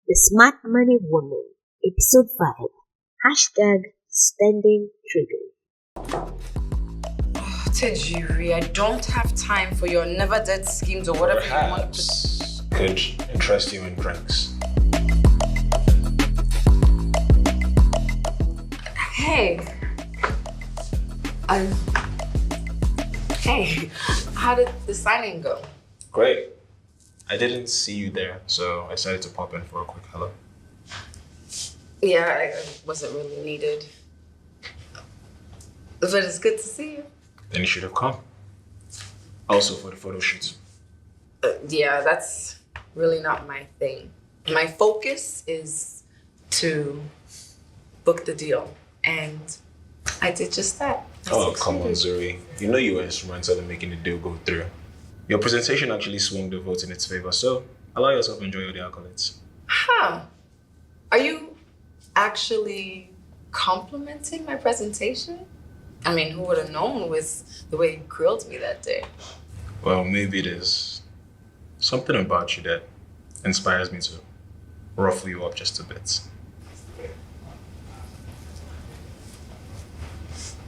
The Smart Money Woman, Episode 5. Hashtag Spending Trigger. Zuri, I don't have time for your never dead schemes or whatever you want to. Could interest you in drinks. Hey. Hey, how did the signing go? Great. I didn't see you there, so I decided to pop in for a quick hello. Yeah, it wasn't really needed. But it's good to see you. Then you should have come. Also for the photo shoots. Yeah, that's really not my thing. My focus is to book the deal, and I did just that. Come on, Zuri. You know you were instrumental in making the deal go through. Your presentation actually swung the vote in its favor, so allow yourself to enjoy all the accolades. Huh. Are you actually complimenting my presentation? I mean, who would have known with the way you grilled me that day? Well, maybe it is something about you that inspires me to ruffle you up just a bit.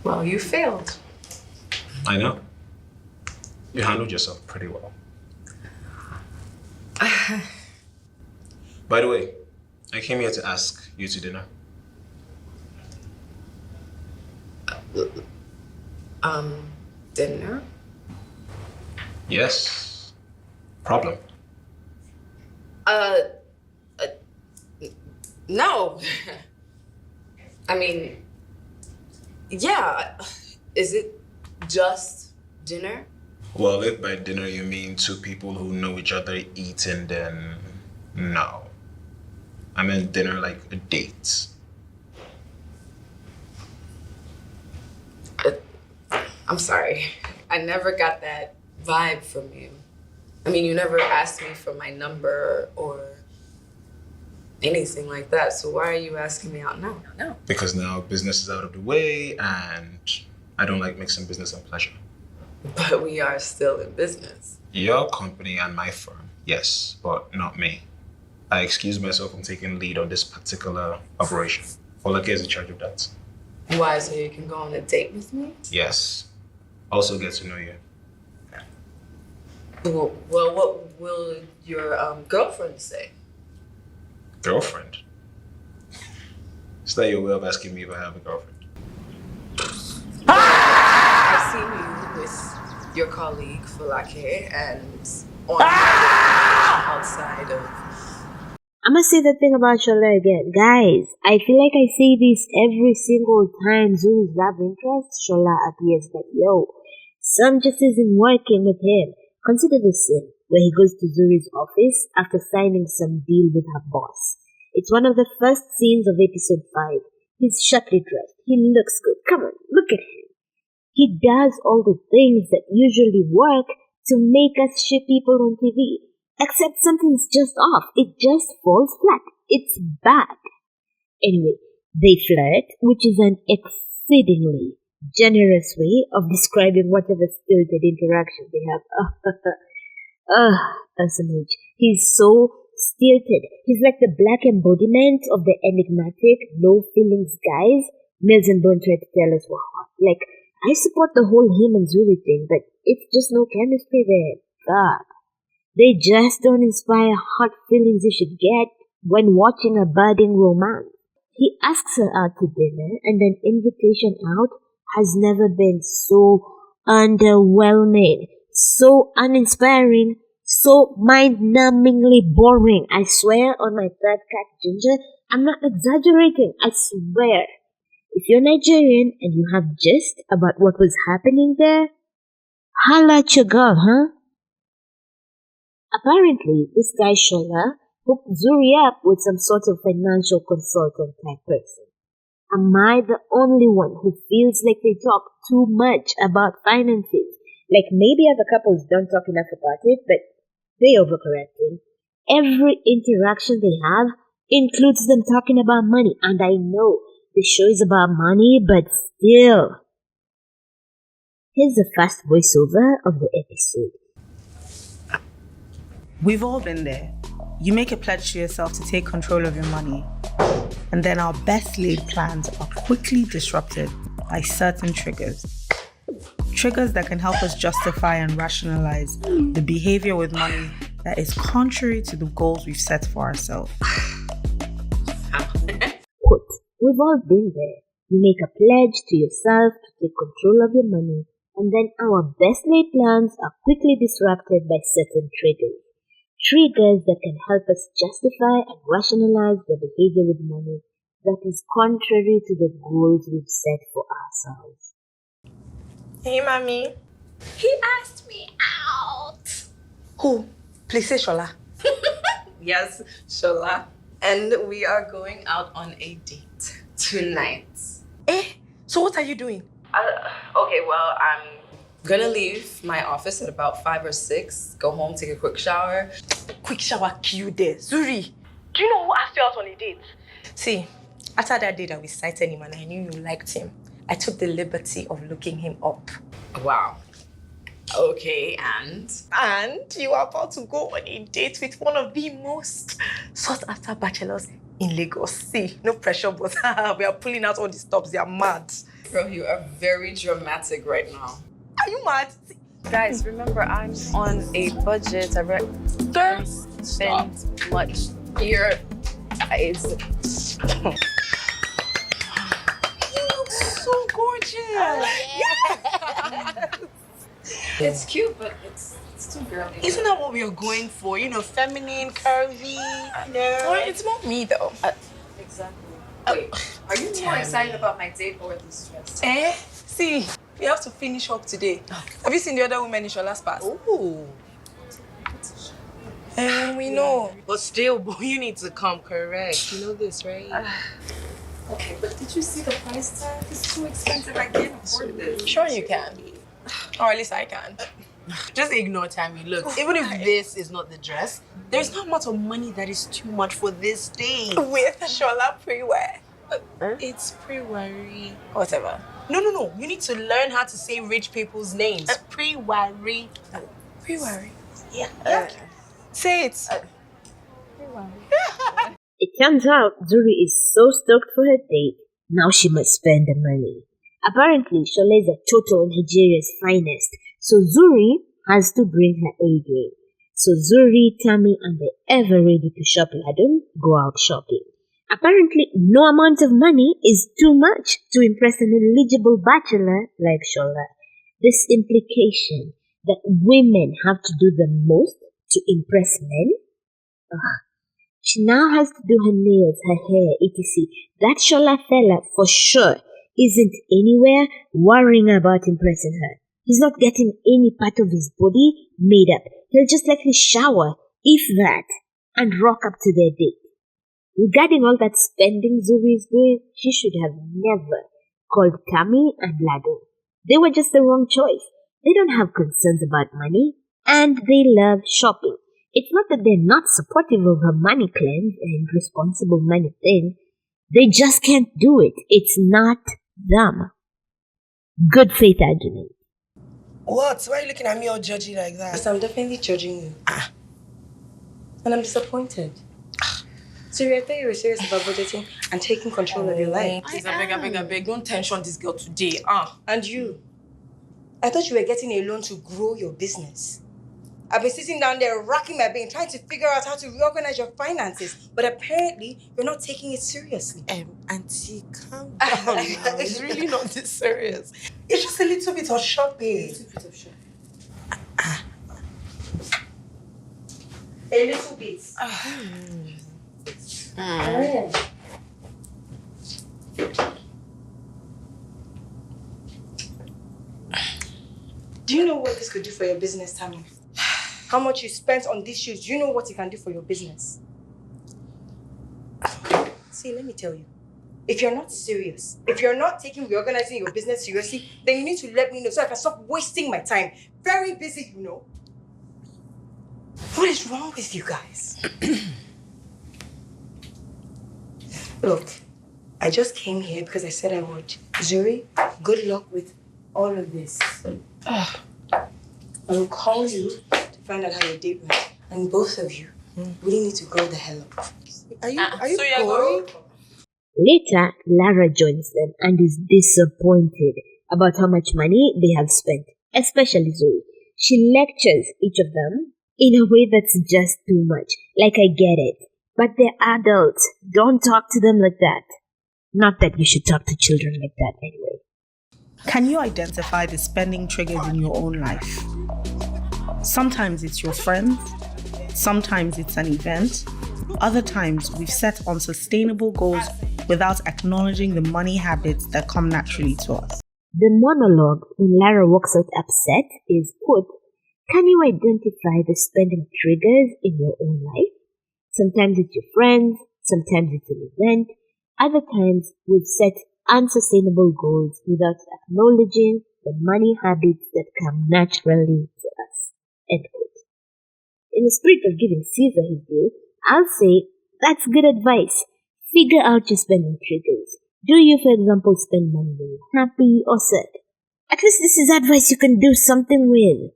Well, you failed. I know. You handled yourself pretty well. By the way, I came here to ask you to dinner. Dinner? Yes. Problem? No. I mean, yeah. Is it just dinner? Well, if by dinner you mean two people who know each other eating, then no. I meant dinner like a date. I'm sorry. I never got that vibe from you. I mean, you never asked me for my number or anything like that. So why are you asking me out now? No. Because now business is out of the way and I don't like mixing business and pleasure. But we are still in business. Your company and my firm, yes, but not me. I excuse myself from taking lead on this particular operation. Folake is in charge of that. Why? So you can go on a date with me? Yes. Also get to know you. Well, what will your girlfriend say? Girlfriend? Is that your way of asking me if I have a girlfriend? I've seen you with your colleague Falake and on outside of. I'ma say that thing about Shola again. Guys, I feel like I say this every single time Zuri's love interest, Shola appears, but yo, some just isn't working with him. Consider this scene where he goes to Zuri's office after signing some deal with her boss. It's one of the first scenes of episode 5. He's shortly dressed. He looks good. Come on, look at him. He does all the things that usually work to make us shit people on TV. Except something's just off. It just falls flat. It's bad. Anyway, they flirt, which is an exceedingly generous way of describing whatever stilted interaction they have. SMH. He's so stilted. He's like the black embodiment of the enigmatic, no feelings guys Mills and Bone tried to tell us were hot. Like, I support the whole him and Zuri thing, but it's just no chemistry there. God. They just don't inspire hot feelings you should get when watching a budding romance. He asks her out to dinner, and an invitation out has never been so underwhelming, so uninspiring, so mind-numbingly boring. I swear on my third cat Ginger, I'm not exaggerating, I swear. If you're Nigerian and you have gist about what was happening there, holla at your girl, huh? Apparently, this guy Shola hooked Zuri up with some sort of financial consultant type person. Am I the only one who feels like they talk too much about finances? Like maybe other couples don't talk enough about it, but they overcorrecting. Every interaction they have includes them talking about money, and I know the show is about money, but still. Here's a fast voiceover of the episode. We've all been there. You make a pledge to yourself to take control of your money, and then our best laid plans are quickly disrupted by certain triggers. Triggers that can help us justify and rationalize the behavior with money that is contrary to the goals we've set for ourselves. Quote, we've all been there. You make a pledge to yourself to take control of your money, and then our best laid plans are quickly disrupted by certain triggers. Triggers that can help us justify and rationalize the behavior with money that is contrary to the goals we've set for ourselves. Hey, mommy. He asked me out. Who? Please say Shola. Yes, Shola. And we are going out on a date tonight. So what are you doing? Okay, well, I'm gonna leave my office at about 5 or 6, go home, take a quick shower. Quick shower, cue there. Zuri, do you know who asked you out on a date? See, after that day that we sighted him and I knew you liked him, I took the liberty of looking him up. Wow. Okay, and? And you are about to go on a date with one of the most sought-after bachelors in Lagos. See, no pressure, but we are pulling out all the stops. They are mad. Girl, you are very dramatic right now. Are you mad? Guys, remember, I'm on a budget. I don't spend much here. Guys. You look so gorgeous. Yeah. It's cute, but it's too girly. Isn't that what we are going for? You know, feminine, curvy. Well, it's not me, though. Exactly. Wait, are you more excited about my date or the stress? See, we have to finish up today. Have you seen the other women in Shola's past? Ooh. We know. But still, boy, you need to come, correct? You know this, right? Okay, but did you see the price tag? It's too expensive. I can't afford this. Sure you can. Or at least I can. Just ignore Tami. Look, even if this is not the dress, there's not much of money that is too much for this day. With Shola pre-wear. It's pre-worry. Whatever. No. You need to learn how to say rich people's names. Pre-worry. Pre-worry? Yeah. Say it. Pre-worry. It turns out Zuri is so stoked for her date, now she must spend the money. Apparently, Shola is a total Nigeria's finest, so Zuri has to bring her A game. So Zuri, Tami, and the ever-ready to shop Ladun go out shopping. Apparently, no amount of money is too much to impress an eligible bachelor like Shola. This implication that women have to do the most to impress men? She now has to do her nails, her hair, etc. That Shola fella, for sure, isn't anywhere worrying about impressing her. He's not getting any part of his body made up. He'll just likely shower, if that, and rock up to their date. Regarding all that spending Zuri is doing, she should have never called Tami and Ladun. They were just the wrong choice. They don't have concerns about money, and they love shopping. It's not that they're not supportive of her money cleanse and responsible money thing. They just can't do it. It's not them. Good faith argument. What? Why are you looking at me all judgy like that? Because I'm definitely judging you. And I'm disappointed. So I thought you were serious about budgeting and taking control of your life. Please, I beg. Don't tension this girl today. And you? I thought you were getting a loan to grow your business. I've been sitting down there racking my brain trying to figure out how to reorganize your finances. But apparently, you're not taking it seriously. Auntie, calm down. It's really not this serious. It's just a little bit of shopping. A little bit of shopping. A little bit. Do you know what this could do for your business, Tami? How much you spent on these shoes, do you know what it can do for your business? See, let me tell you. If you're not serious, if you're not taking reorganizing your business seriously, then you need to let me know so I can stop wasting my time. Very busy, you know. What is wrong with you guys? Look, I just came here because I said I would. Zuri, good luck with all of this. I will call you to find out how your date went. And both of you, We need to grow the hell up. Are you So you're going? Later, Lara joins them and is disappointed about how much money they have spent, especially Zuri. She lectures each of them in a way that's just too much. Like, I get it, but they're adults. Don't talk to them like that. Not that you should talk to children like that anyway. Can you identify the spending triggers in your own life? Sometimes it's your friends, sometimes it's an event, other times we've set unsustainable goals without acknowledging the money habits that come naturally to us. The monologue when Lara walks out upset is, quote, can you identify the spending triggers in your own life? Sometimes it's your friends, sometimes it's an event, other times we've set unsustainable goals without acknowledging the money habits that come naturally to us. End quote. In the spirit of giving Caesar his due, I'll say that's good advice. Figure out your spending triggers. Do you, for example, spend money when you're happy or sad? At least this is advice you can do something with.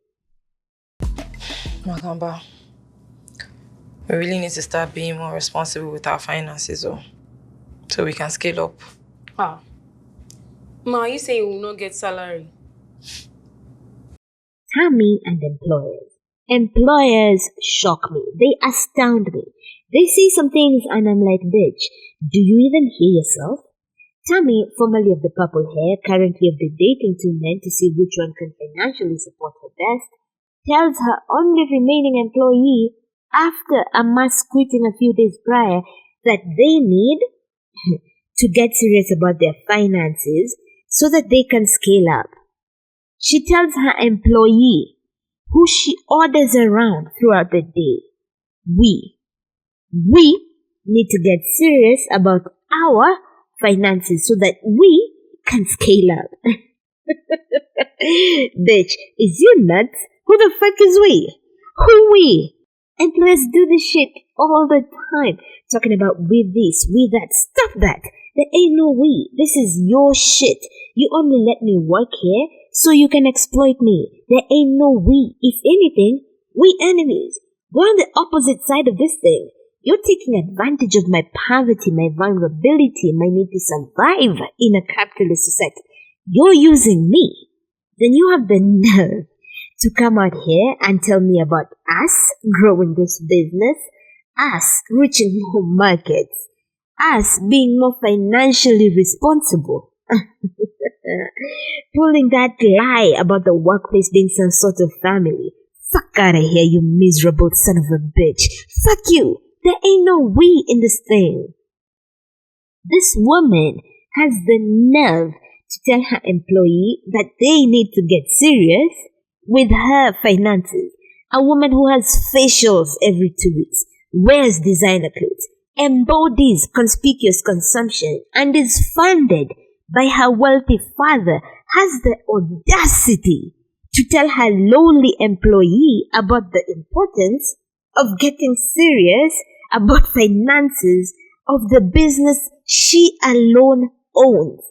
Makamba, we really need to start being more responsible with our finances, so we can scale up. How? Ma, you say you will not get salary? Tami and employers. Employers shock me. They astound me. They say some things and I'm like, bitch, do you even hear yourself? Tami, formerly of the purple hair, currently of the dating two men to see which one can financially support her best, tells her only remaining employee after a mass quitting a few days prior that they need to get serious about their finances so that they can scale up. She tells her employee, who she orders around throughout the day, we need to get serious about our finances so that we can scale up. Bitch, is you nuts? Who the fuck is we? Who we? Employers do this shit all the time. Talking about we this, we that. Stop that. There ain't no we. This is your shit. You only let me work here so you can exploit me. There ain't no we. If anything, we enemies. We're on the opposite side of this thing. You're taking advantage of my poverty, my vulnerability, my need to survive in a capitalist society. You're using me. Then you have the nerve to come out here and tell me about us growing this business, us reaching more markets, us being more financially responsible. Pulling that lie about the workplace being some sort of family. Fuck out of here, you miserable son of a bitch. Fuck you. There ain't no we in this thing. This woman has the nerve to tell her employee that they need to get serious with her finances. A woman who has facials every 2 weeks, wears designer clothes, embodies conspicuous consumption, and is funded by her wealthy father has the audacity to tell her lowly employee about the importance of getting serious about finances of the business she alone owns.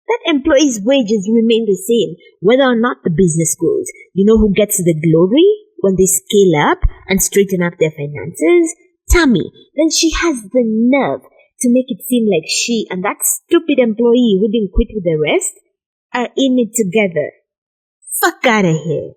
That employee's wages remain the same whether or not the business grows. You know who gets the glory when they scale up and straighten up their finances? Tami. Then she has the nerve to make it seem like she and that stupid employee who didn't quit with the rest are in it together. Fuck out of here.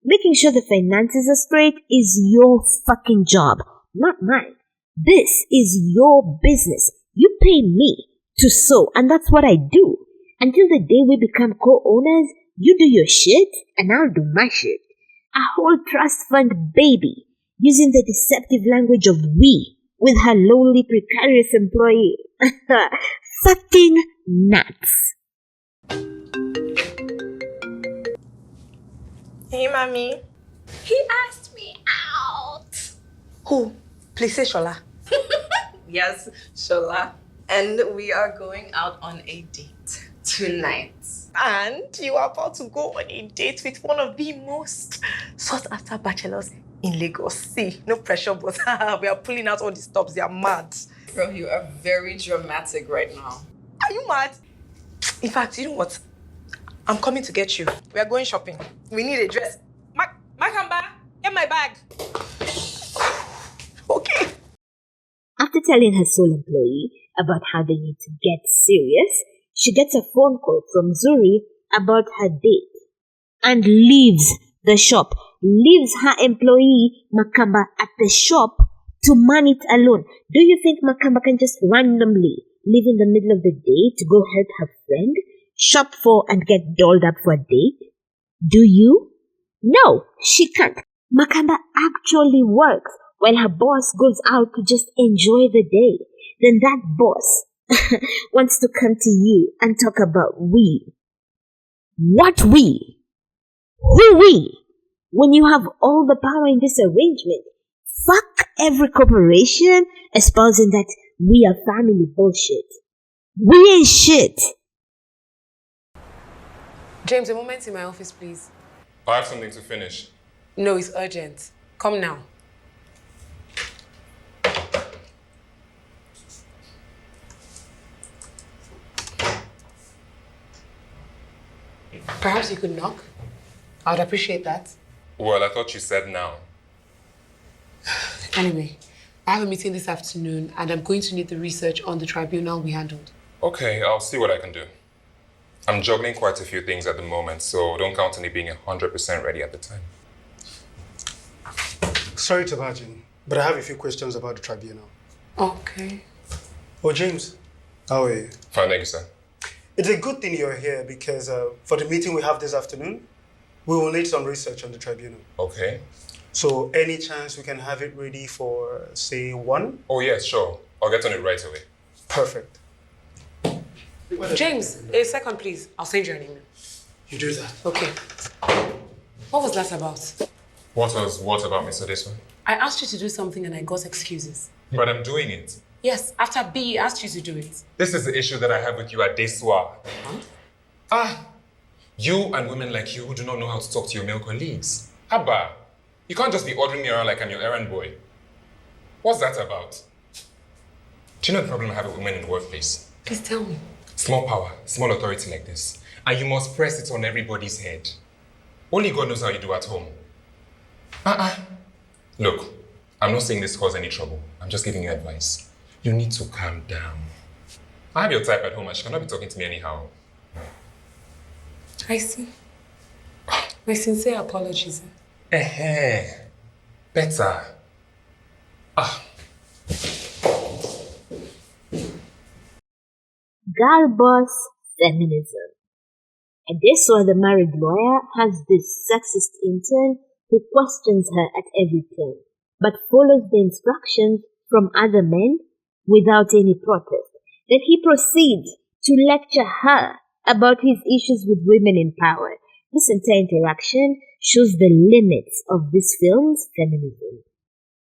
Making sure the finances are straight is your fucking job, not mine. This is your business. You pay me to sew, and that's what I do. Until the day we become co-owners, you do your shit, and I'll do my shit. A whole trust fund baby, using the deceptive language of we with her lowly precarious employee. Fucking nuts. Hey, mommy. He asked me out. Who? Please say Shola. Yes, Shola. And we are going out on a date tonight. And you are about to go on a date with one of the most sought-after bachelors in Lagos. See, no pressure, but we are pulling out all the stops. They are mad. Bro, you are very dramatic right now. Are you mad? In fact, you know what? I'm coming to get you. We are going shopping. We need a dress. Makamba, get my bag. After telling her sole employee about how they need to get serious, she gets a phone call from Zuri about her date and leaves the shop, leaves her employee Makamba at the shop to man it alone. Do you think Makamba can just randomly leave in the middle of the day to go help her friend shop for and get dolled up for a date? Do you? No, she can't. Makamba actually works while her boss goes out to just enjoy the day. Then that boss wants to come to you and talk about we. What we? Who we? When you have all the power in this arrangement, fuck every corporation espousing that we are family bullshit. We ain't shit. James, a moment in my office, please. I have something to finish. No, it's urgent. Come now. Perhaps you could knock? I would appreciate that. Well, I thought you said now. Anyway, I have a meeting this afternoon and I'm going to need the research on the tribunal we handled. Okay, I'll see what I can do. I'm juggling quite a few things at the moment, so don't count on it being 100% ready at the time. Sorry to barge in, but I have a few questions about the tribunal. Okay. Oh, James, how are you? Fine, thank you, sir. It's a good thing you're here because for the meeting we have this afternoon, we will need some research on the tribunal. Okay. So any chance we can have it ready for, say, 1? Oh, yes, sure. I'll get on it right away. Perfect. James, a second, please. I'll send you an email. You do that. Okay. What was that about? What about Mr. Adesuwa? I asked you to do something and I got excuses. But I'm doing it. Yes, after B asked you to do it. This is the issue that I have with you, Adesuwa. Huh? You and women like you who do not know how to talk to your male colleagues. Abba, you can't just be ordering me around like I'm your errand boy. What's that about? Do you know the problem I have with women in the workplace? Please tell me. Small power, small authority like this. And you must press it on everybody's head. Only God knows how you do at home. Look, I'm not saying this cause any trouble. I'm just giving you advice. You need to calm down. I have your type at home and she cannot be talking to me anyhow. I see. My sincere apologies. Better. Girl boss feminism. Adesuwa, the married lawyer, has this sexist intern who questions her at every turn, but follows the instructions from other men without any protest. Then he proceeds to lecture her about his issues with women in power. This entire interaction shows the limits of this film's feminism.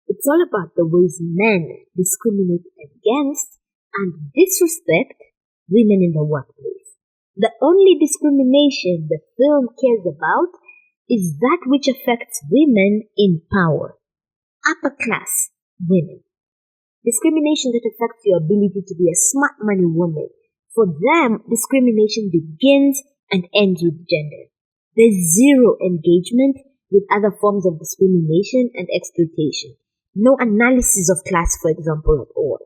It's all about the ways men discriminate against and disrespect women in the workplace. The only discrimination the film cares about is that which affects women in power. Upper class women. Discrimination that affects your ability to be a smart money woman. For them, discrimination begins and ends with gender. There's zero engagement with other forms of discrimination and exploitation. No analysis of class, for example, at all.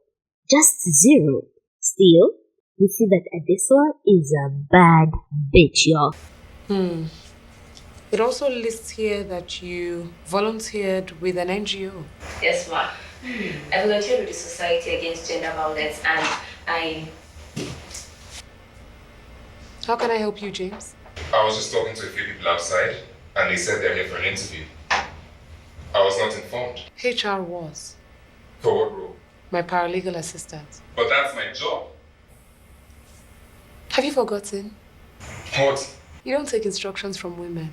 Just zero. Still, we see that Adesuwa is a bad bitch, y'all. It also lists here that you volunteered with an NGO. Yes, ma. I volunteered with the Society Against Gender Violence and I... How can I help you, James? I was just talking to a few people outside and they said they're here for an interview. I was not informed. HR was. For what role? My paralegal assistant. But that's my job. Have you forgotten? What? You don't take instructions from women.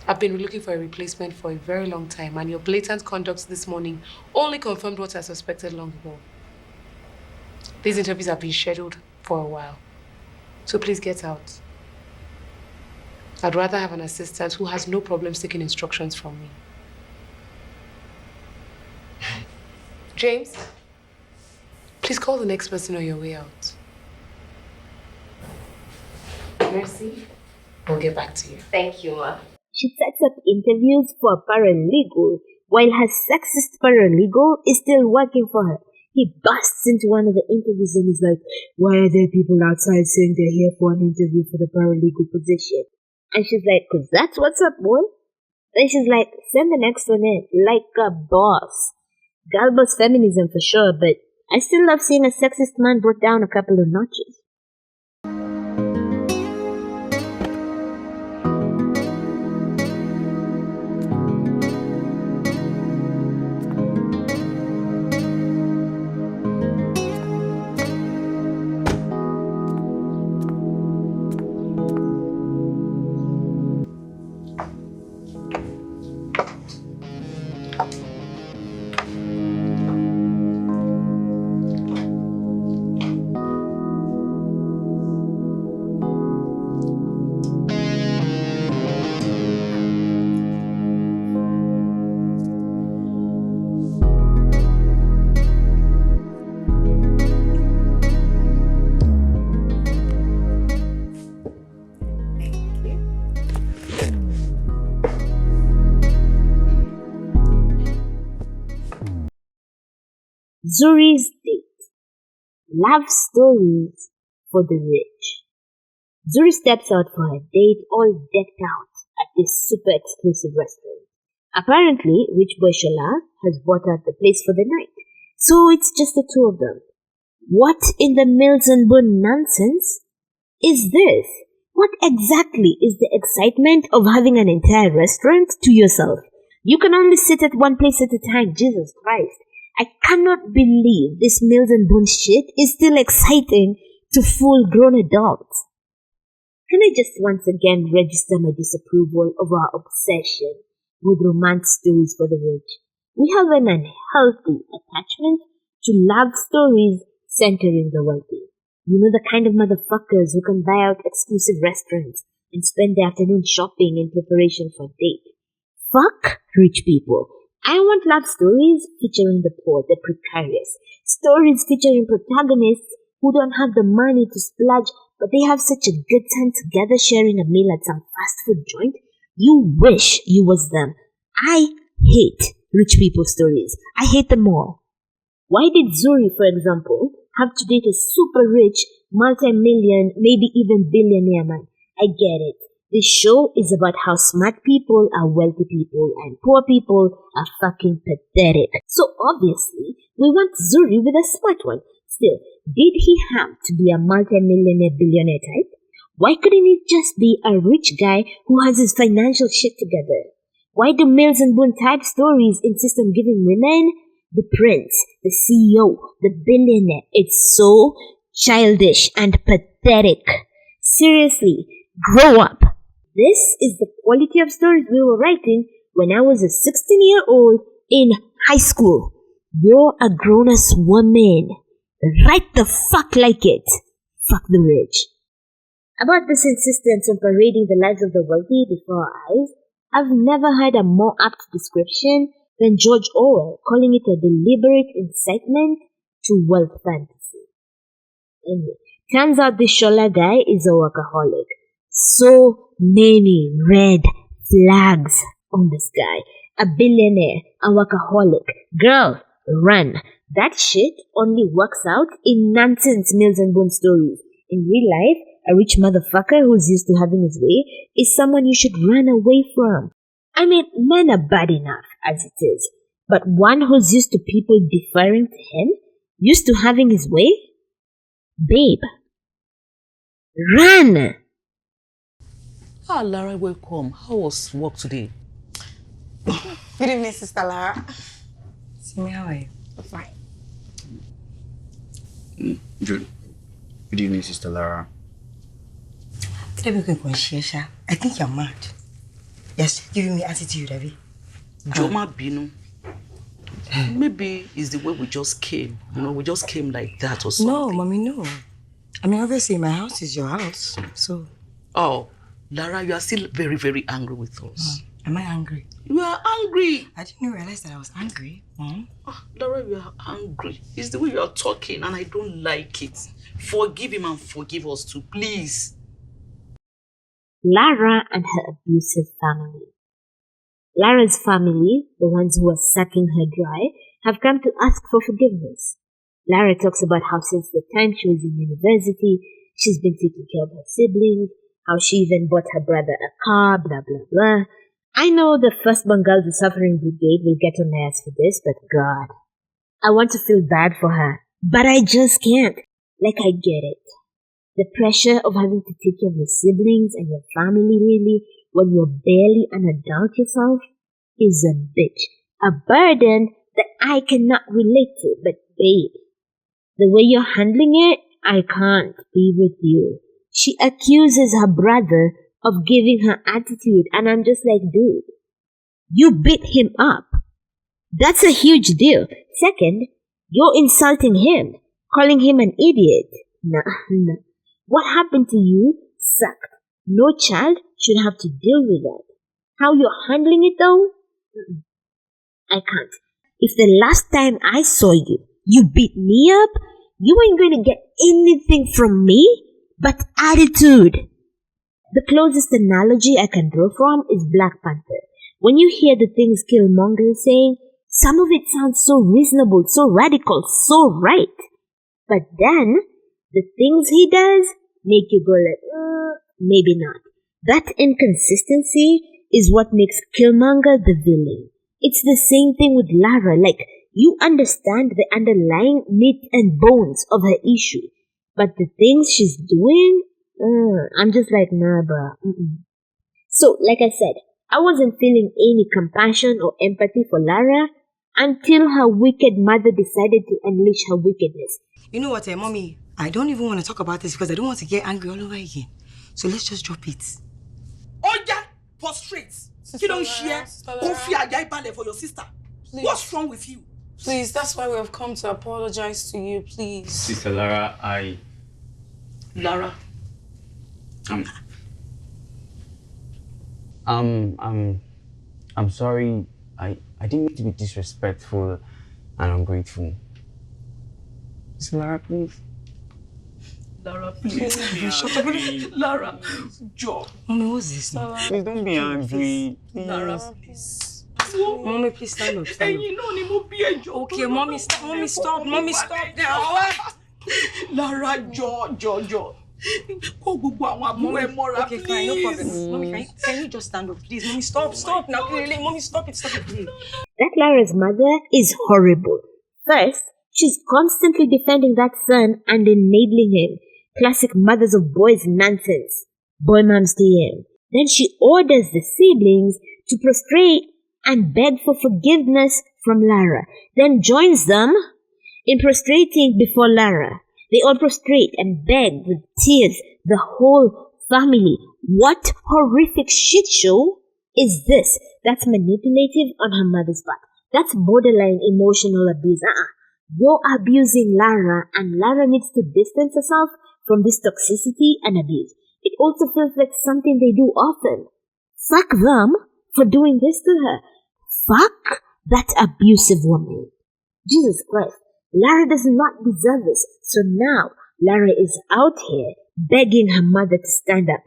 I've been looking for a replacement for a very long time, and your blatant conduct this morning only confirmed what I suspected long ago. These interviews have been scheduled for a while. So please get out. I'd rather have an assistant who has no problems taking instructions from me. James, please call the next person on your way out. Mercy, we'll get back to you. Thank you, ma. She sets up interviews for a paralegal while her sexist paralegal is still working for her. He busts into one of the interviews and is like, why are there people outside saying they're here for an interview for the paralegal position? And she's like, 'cause that's what's up, boy. Then she's like, send the next one in, like a boss. Girl boss feminism for sure, but I still love seeing a sexist man brought down a couple of notches. Zuri's date. Love stories for the rich. Zuri steps out for her date all decked out at this super exclusive restaurant. Apparently, rich boy Shola has bought out the place for the night, so it's just the two of them. What in the Mills and Bone nonsense is this? What exactly is the excitement of having an entire restaurant to yourself? You can only sit at one place at a time, Jesus Christ. I cannot believe this Mills and Bone shit is still exciting to full-grown adults. Can I just once again register my disapproval of our obsession with romance stories for the rich? We have an unhealthy attachment to love stories centering the wealthy. You know, the kind of motherfuckers who can buy out exclusive restaurants and spend the afternoon shopping in preparation for a date. Fuck rich people. I want love stories featuring the poor, the precarious. Stories featuring protagonists who don't have the money to splurge, but they have such a good time together sharing a meal at some fast food joint. You wish you was them. I hate rich people stories. I hate them all. Why did Zuri, for example, have to date a super rich, multi-million, maybe even billionaire man? I get it. This show is about how smart people are wealthy people and poor people are fucking pathetic. So obviously, we want Zuri with a smart one. Still, did he have to be a multi-millionaire billionaire type? Why couldn't he just be a rich guy who has his financial shit together? Why do Mills and Boone type stories insist on giving women the prince, the CEO, the billionaire? It's so childish and pathetic. Seriously, grow up. This is the quality of stories we were writing when I was a 16-year-old in high school. You're a grown-ass woman. Write the fuck like it. Fuck the rich. About this insistence on parading the lives of the wealthy before our eyes, I've never heard a more apt description than George Orwell calling it a deliberate incitement to wealth fantasy. Anyway, turns out this Shola guy is a workaholic. So many red flags on this guy. A billionaire, a workaholic. Girl, run. That shit only works out in nonsense Mills and Bone stories. In real life, a rich motherfucker who's used to having his way is someone you should run away from. I mean, men are bad enough as it is. But one who's used to people deferring to him, used to having his way? Babe, run! Ah, Lara, welcome. How was work today? Good evening, Sister Lara. See me, how are you? Fine. Good evening, Sister Lara. Today we can conscience. I think you're mad. You're still giving me attitude, Abby. Joma Binu. Maybe it's the way we just came. You know, we just came like that or something. No, Mommy, no. I mean, obviously, my house is your house, so... Oh, Lara, you are still very, very angry with us. Am I angry? You are angry. I didn't realize that I was angry, Mom. Oh, Lara, you are angry. It's the way you are talking, and I don't like it. Forgive him and forgive us too, please. Lara and her abusive family. Lara's family, the ones who are sucking her dry, have come to ask for forgiveness. Lara talks about how since the time she was in university, she's been taking care of her siblings, how she even bought her brother a car, blah blah blah. I know the first Bengal the Suffering Brigade will get on my ass for this, but God, I want to feel bad for her, but I just can't. Like, I get it. The pressure of having to take care of your siblings and your family really when you're barely an adult yourself is a bitch. A burden that I cannot relate to, but babe, the way you're handling it, I can't be with you. She accuses her brother of giving her attitude, and I'm just like, dude, you beat him up. That's a huge deal. Second, you're insulting him, calling him an idiot. Nah. What happened to you sucked. No child should have to deal with that. How you're handling it though? I can't. If the last time I saw you, you beat me up, you ain't going to get anything from me but attitude. The closest analogy I can draw from is Black Panther. When you hear the things Killmonger is saying, some of it sounds so reasonable, so radical, so right. But then, the things he does make you go like, maybe not. That inconsistency is what makes Killmonger the villain. It's the same thing with Lara. Like, you understand the underlying meat and bones of her issue. But the things she's doing, I'm just like, nah, bruh. So, like I said, I wasn't feeling any compassion or empathy for Lara until her wicked mother decided to unleash her wickedness. You know what, Mommy? I don't even want to talk about this because I don't want to get angry all over again. So let's just drop it. Oh yeah, prostrate. You don't share. Coffee for your sister. Please. What's wrong with you? Please, that's why we have come to apologize to you, please. Sister Lara, Lara. I'm sorry. I didn't mean to be disrespectful and ungrateful. Sister Lara, please. Lara, please. Shut up. Lara, Joe. Mommy, what's this now? Please don't be angry. Please. Lara, please. Mommy, please stand up. Stand up. Okay, Mommy, stop. Mommy, stop. Mommy, stop now. Lara, Joe. Okay, fine, no problem. Mommy, can you just stand up, please? Mommy, stop now. Mommy, stop it, please. That Lara's mother is horrible. First, she's constantly defending that son and enabling him. Classic mothers of boys nonsense. Boy moms DM. Then she orders the siblings to prostrate and beg for forgiveness from Lara. Then joins them in prostrating before Lara. They all prostrate and beg with tears, the whole family. What horrific shit show is this? That's manipulative on her mother's part. That's borderline emotional abuse. You're abusing Lara, and Lara needs to distance herself from this toxicity and abuse. It also feels like something they do often. Fuck them for doing this to her. Fuck that abusive woman. Jesus Christ. Lara does not deserve this. So now, Lara is out here begging her mother to stand up.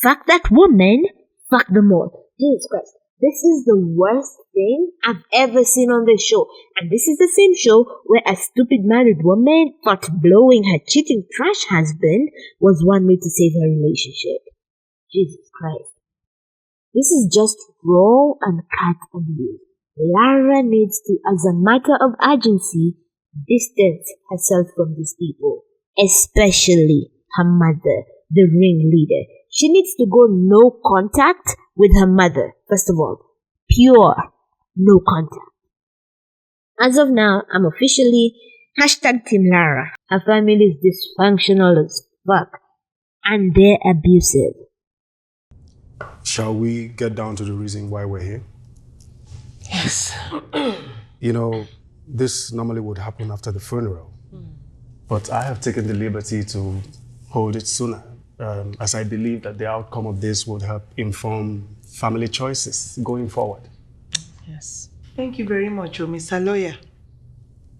Fuck that woman. Fuck them all. Jesus Christ. This is the worst thing I've ever seen on this show. And this is the same show where a stupid married woman thought blowing her cheating trash husband was one way to save her relationship. Jesus Christ. This is just raw and cat abuse. Lara needs to, as a matter of urgency, distance herself from these people. Especially her mother, the ringleader. She needs to go no contact with her mother, first of all. Pure no contact. As of now, I'm officially #Team Lara. Her family is dysfunctional as fuck. And they're abusive. Shall we get down to the reason why we're here? Yes. You know, this normally would happen after the funeral. But I have taken the liberty to hold it sooner, as I believe that the outcome of this would help inform family choices going forward. Yes. Thank you very much, Mr. Lawyer.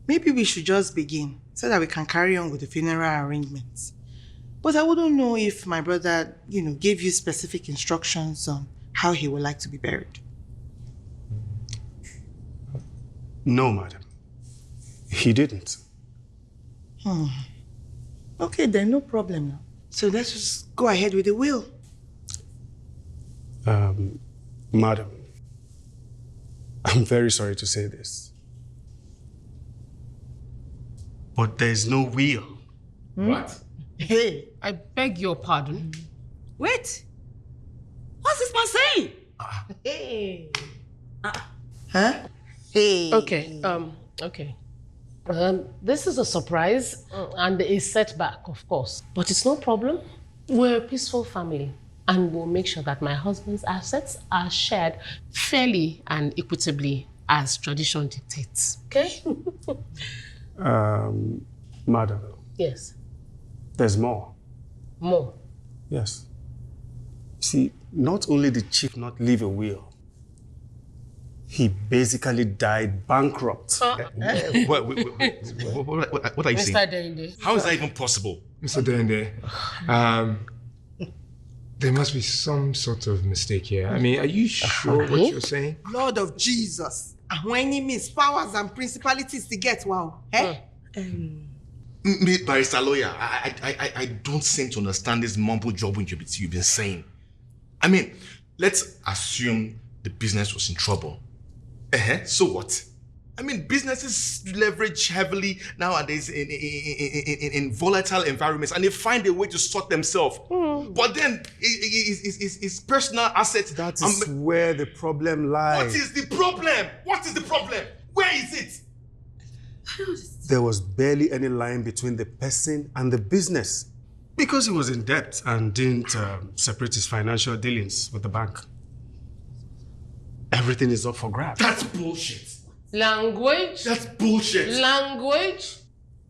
Maybe we should just begin so that we can carry on with the funeral arrangements. But I wouldn't know if my brother, gave you specific instructions on how he would like to be buried. No, madam. He didn't. Okay, then no problem now. So let's just go ahead with the will. Madam, I'm very sorry to say this, but there's no will. What? Hey, I beg your pardon. Wait. What's this man saying? Hey. Huh? Hey. Okay, okay. This is a surprise and a setback, of course. But it's no problem. We're a peaceful family. And we'll make sure that my husband's assets are shared fairly and equitably as tradition dictates. Okay? Madam. Yes. There's more. More. Yes. See, not only did Chief not leave a will, he basically died bankrupt. What are you saying? Mr. Dende. How is that even possible? Mr. Dende, there must be some sort of mistake here. I mean, are you sure what you're saying? Lord of Jesus. And when he means powers and principalities to get, wow. Eh? Barrister lawyer, I don't seem to understand this mumble jumble you've been saying. I mean, let's assume the business was in trouble. So what? I mean, businesses leverage heavily nowadays in volatile environments, and they find a way to sort themselves. But then, it's personal assets. That is where the problem lies. What is the problem? What is the problem? Where is it? There was barely any line between the person and the business because he was in debt and didn't separate his financial dealings with the bank. Everything is up for grabs. That's bullshit. Language. That's bullshit. Language.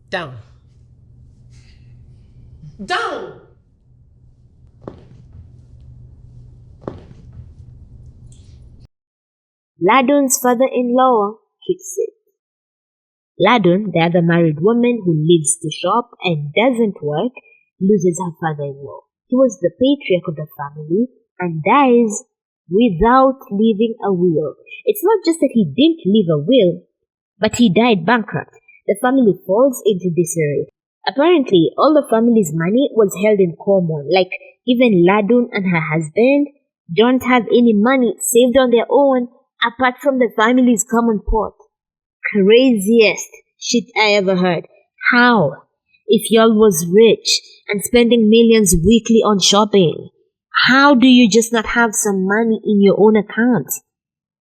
Down. Down. Ladun's father-in-law kicks it. Ladun, the other married woman who lives to shop and doesn't work, loses her father-in-law. He was the patriarch of the family and dies without leaving a will. It's not just that he didn't leave a will, but he died bankrupt. The family falls into disarray. Apparently, all the family's money was held in common. Like, even Ladun and her husband don't have any money saved on their own apart from the family's common pot. Craziest shit I ever heard. How? If y'all was rich and spending millions weekly on shopping, how do you just not have some money in your own account?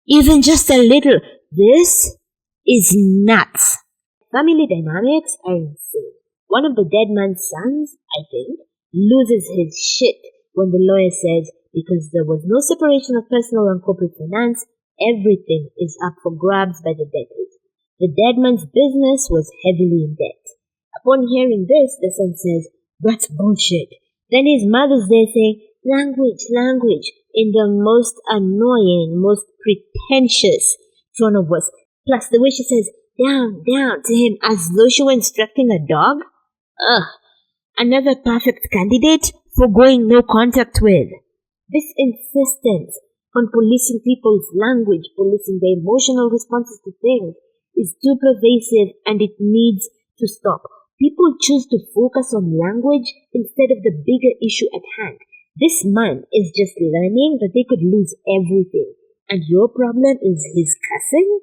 Even just a little. This is nuts. Family dynamics are insane. One of the dead man's sons, I think, loses his shit when the lawyer says because there was no separation of personal and corporate finance, everything is up for grabs by the debtors. The dead man's business was heavily in debt. Upon hearing this, the son says, "That's bullshit." Then his mother's there saying, language, in the most annoying, most pretentious tone of voice. Plus the way she says, down, to him as though she were instructing a dog. Another perfect candidate for going no contact with. This insistence on policing people's language, policing their emotional responses to things, is too pervasive and it needs to stop. People choose to focus on language instead of the bigger issue at hand. This man is just learning that they could lose everything. And your problem is his cussing?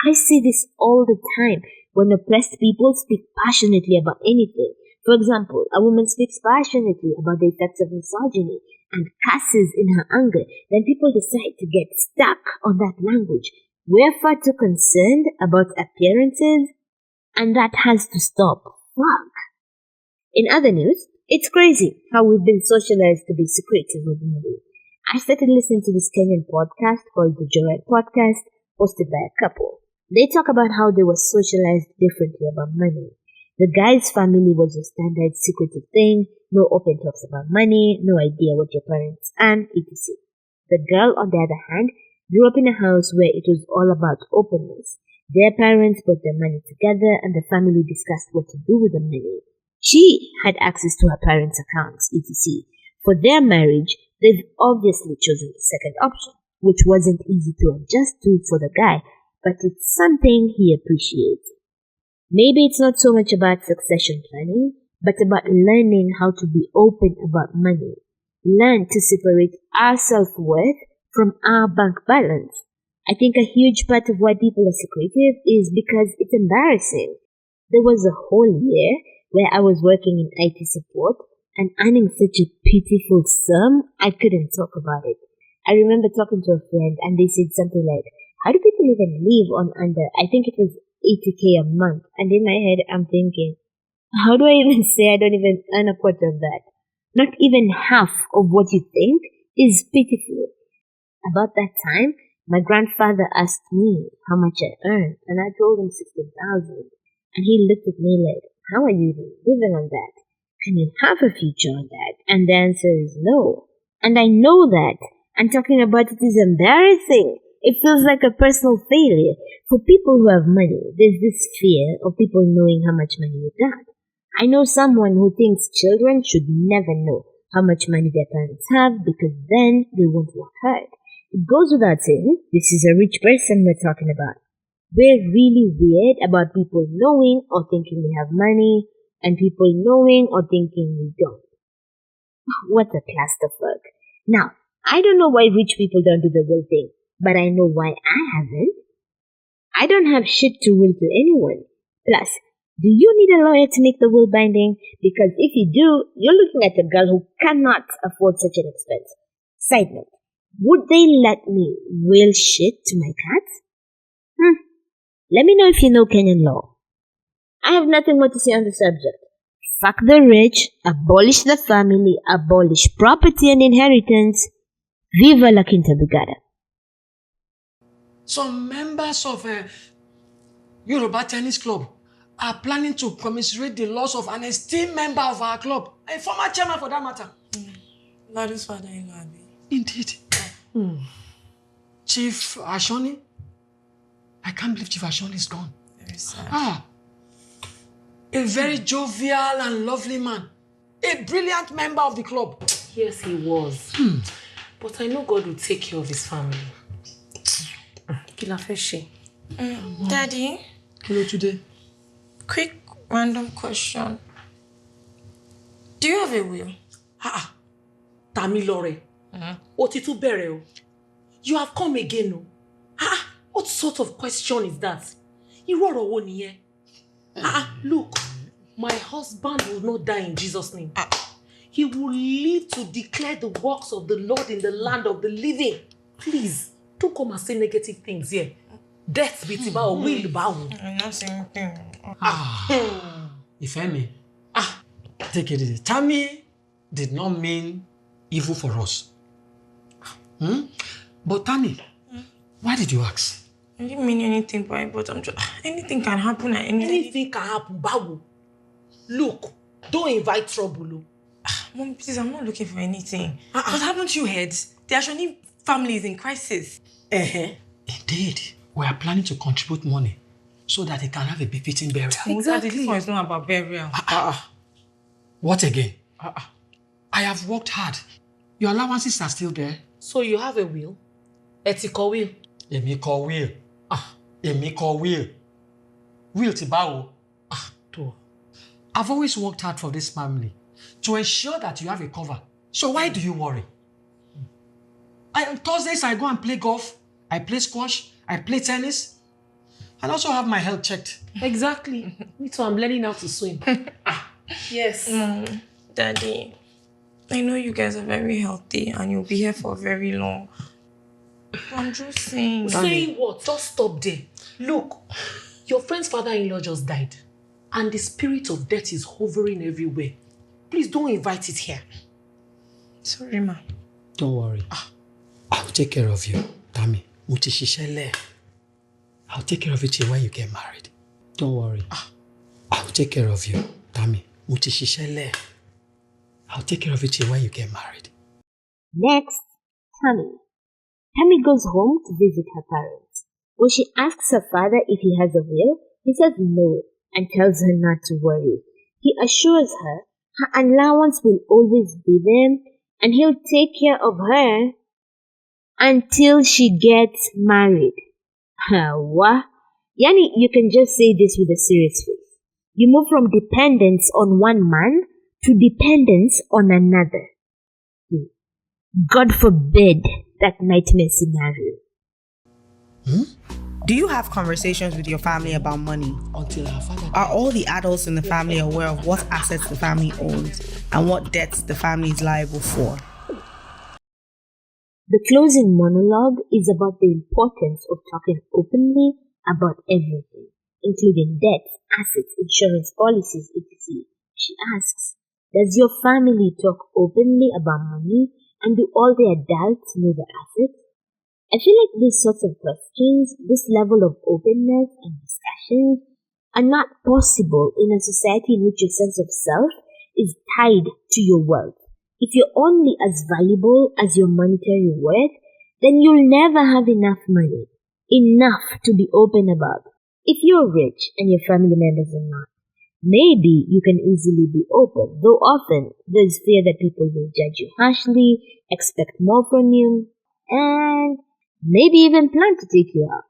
I see this all the time when oppressed people speak passionately about anything. For example, a woman speaks passionately about the effects of misogyny and cusses in her anger. Then people decide to get stuck on that language. We're far too concerned about appearances, and that has to stop. Fuck. In other news, it's crazy how we've been socialized to be secretive with money. I started listening to this Kenyan podcast called the Joy Podcast, hosted by a couple. They talk about how they were socialized differently about money. The guy's family was a standard secretive thing, no open talks about money, no idea what your parents earn, etc. The girl, on the other hand, grew up in a house where it was all about openness. Their parents put their money together and the family discussed what to do with the money. She had access to her parents' accounts, etc. For their marriage, they've obviously chosen the second option, which wasn't easy to adjust to for the guy, but it's something he appreciates. Maybe it's not so much about succession planning, but about learning how to be open about money. Learn to separate our self-worth from our bank balance. I think a huge part of why people are secretive is because it's embarrassing. There was a whole year where I was working in IT support and earning such a pitiful sum, I couldn't talk about it. I remember talking to a friend and they said something like, how do people even live on under, I think it was 80K a month? And in my head, I'm thinking, how do I even say I don't even earn a quarter of that? Not even half of what you think is pitiful. About that time, my grandfather asked me how much I earned, and I told him 16,000. And he looked at me like, how are you even living on that? Can you have a future on that? And the answer is no. And I know that. And talking about it is embarrassing. It feels like a personal failure. For people who have money, there's this fear of people knowing how much money you got. I know someone who thinks children should never know how much money their parents have because then they won't work hard. It goes without saying, this is a rich person we're talking about. We're really weird about people knowing or thinking we have money and people knowing or thinking we don't. What a clusterfuck. Now, I don't know why rich people don't do the will thing, but I know why I haven't. I don't have shit to will to anyone. Plus, do you need a lawyer to make the will binding? Because if you do, you're looking at a girl who cannot afford such an expense. Side note, would they let me will shit to my cats? Let me know if you know Kenyan law. I have nothing more to say on the subject. Fuck the rich, abolish the family, abolish property and inheritance. Viva la Quinta Brigada. Some members of a Yoruba tennis club are planning to commiserate the loss of an esteemed member of our club, a former chairman for that matter. Ladu's father-in-law. Indeed. Chief Ashoni? I can't believe Chief Ashoni is gone. Very sad. A very jovial and lovely man. A brilliant member of the club. Yes, he was. But I know God will take care of his family. Kilafeshi. Daddy? Hello today. Quick random question. Do you have a will? Tami Lore. Otitu Bereo. You have come again. What sort of question is that? Look, my husband will not die in Jesus' name. He will live to declare the works of the Lord in the land of the living. Please, don't come and say negative things here. Death be tiba or will bow. I'm not saying anything. If I may, take it easy. Tami did not mean evil for us. But Tami, why did you ask? I didn't mean anything by it, but I'm just... Anything can happen at any time. Anything can happen, Babu. Look, don't invite trouble. Mom, please, I'm not looking for anything. But haven't you heard? The Ashoni family is in crisis. Indeed. We are planning to contribute money so that he can have a befitting burial. Exactly. This one is not about burial. What again? I have worked hard. Your allowances are still there. So you have a will? Ethical will? Èmi kò will. Èmi kò will. Will ti báwo? I've always worked hard for this family to ensure that you have a cover. So why do you worry? On Thursdays, I go and play golf. I play squash. I play tennis. And also have my health checked. Exactly. Me too, I'm learning how to swim. Yes. Daddy, I know you guys are very healthy and you'll be here for very long. I'm just saying. Saying what? Just stop there. Look, your friend's father-in-law just died. And the spirit of death is hovering everywhere. Please don't invite it here. Sorry, ma. Don't worry. I'll take care of you, Tami. I'll take care of you till when you get married. Don't worry. I'll take care of you, Tami. I'll take care of you till when you get married. Next, Tami. Tami goes home to visit her parents. When she asks her father if he has a will, he says no and tells her not to worry. He assures her her allowance will always be there and he'll take care of her until she gets married. What? Yani, you can just say this with a serious face. You move from dependence on one man to dependence on another. God forbid that nightmare scenario. Do you have conversations with your family about money? Are all the adults in the family aware of what assets the family owns and what debts the family is liable for? The closing monologue is about the importance of talking openly about everything, including debts, assets, insurance policies, etc. She asks, does your family talk openly about money, and do all the adults know the assets? I feel like these sorts of questions, this level of openness and discussions, are not possible in a society in which your sense of self is tied to your wealth. If you're only as valuable as your monetary worth, then you'll never have enough money, enough to be open about. If you're rich and your family members are not, maybe you can easily be open, though often there's fear that people will judge you harshly, expect more from you, and maybe even plan to take you out.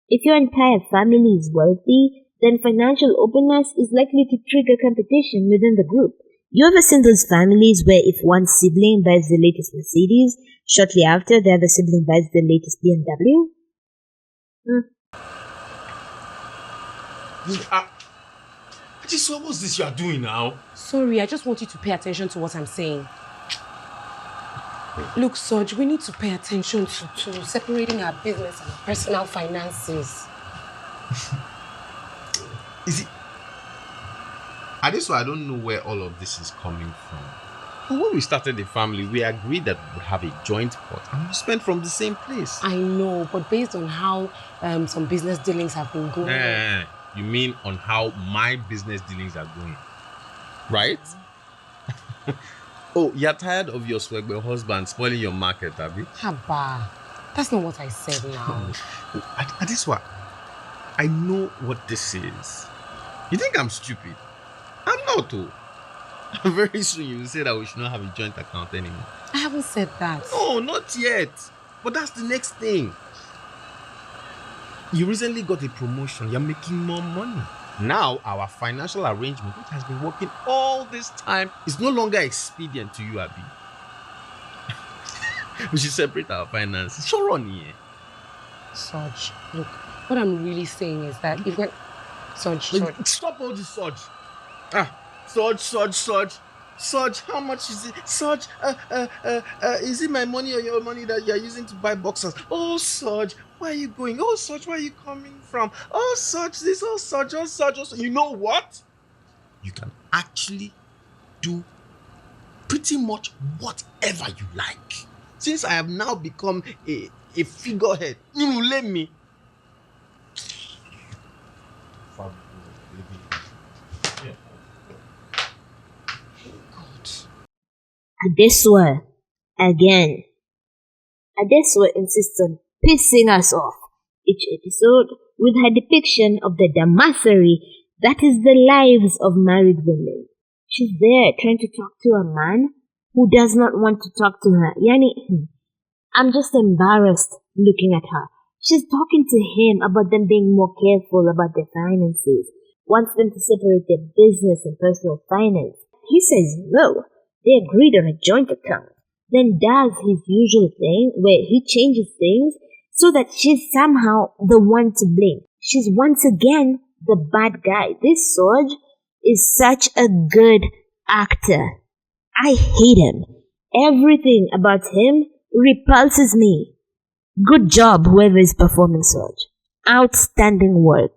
If your entire family is wealthy, then financial openness is likely to trigger competition within the group. You ever seen those families where if one sibling buys the latest Mercedes, shortly after the other sibling buys the latest BMW? Adesuwa, what's this you are doing now? Sorry, I just want you to pay attention to what I'm saying. Look, Soj, we need to pay attention to separating our business and personal finances. Is it? Adesuwa, I don't know where all of this is coming from. But when we started the family, we agreed that we would have a joint pot and we spend from the same place. I know, but based on how some business dealings have been going. You mean on how my business dealings are going, right? Oh, you're tired of your swagger husband spoiling your market, Abi? Haba, that's not what I said now. Adesuwa, I know what this is. You think I'm stupid? I'm not, though. Very soon you will say that we should not have a joint account anymore. I haven't said that. No, not yet. But that's the next thing. You recently got a promotion. You're making more money. Now, our financial arrangement, which has been working all this time, is no longer expedient to you, Abi. We should separate our finances. Sure on here. Soj, look, what I'm really saying is that if we're... Soj. Stop all this, Soj. Soj, how much is it? Soj, is it my money or your money that you're using to buy boxers? Oh, Soj, where are you going? Oh, Soj, where are you coming from? Oh, Soj, this, oh, Soj, oh, Soj, oh, Soj. You know what? You can actually do pretty much whatever you like. Since I have now become a figurehead, you let me. Adesuwa, again. Adesuwa insists on pissing us off each episode with her depiction of the damassery that is the lives of married women. She's there trying to talk to a man who does not want to talk to her. Yani, I'm just embarrassed looking at her. She's talking to him about them being more careful about their finances, wants them to separate their business and personal finance. He says no. They agreed on a joint account, then does his usual thing where he changes things so that she's somehow the one to blame. She's once again the bad guy. This Soj is such a good actor. I hate him. Everything about him repulses me. Good job, whoever is performing Soj. Outstanding work.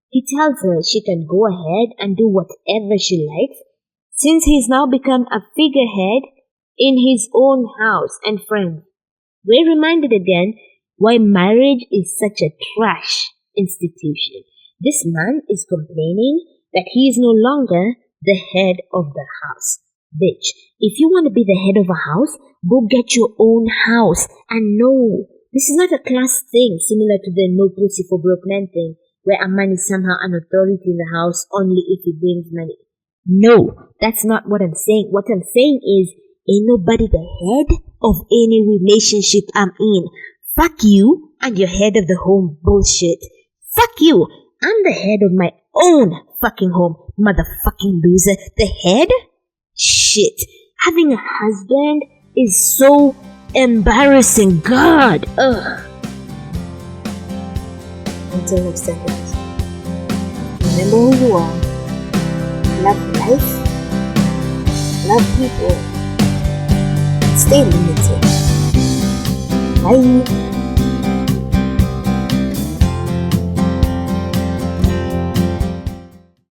He tells her she can go ahead and do whatever she likes, since he's now become a figurehead in his own house and friends. We're reminded again why marriage is such a trash institution. This man is complaining that he is no longer the head of the house. Bitch, if you want to be the head of a house, go get your own house. And no, this is not a class thing similar to the no pussy for broke men thing, where a man is somehow an authority in the house only if he brings money. No, that's not what I'm saying. What I'm saying is, ain't nobody the head of any relationship I'm in. Fuck you and your head of the home bullshit. Fuck you. I'm the head of my own fucking home, motherfucking loser. The head? Shit. Having a husband is so embarrassing. God. Ugh. Until next time, guys. Remember who you are. Love life. Love people. Stay limited. Bye.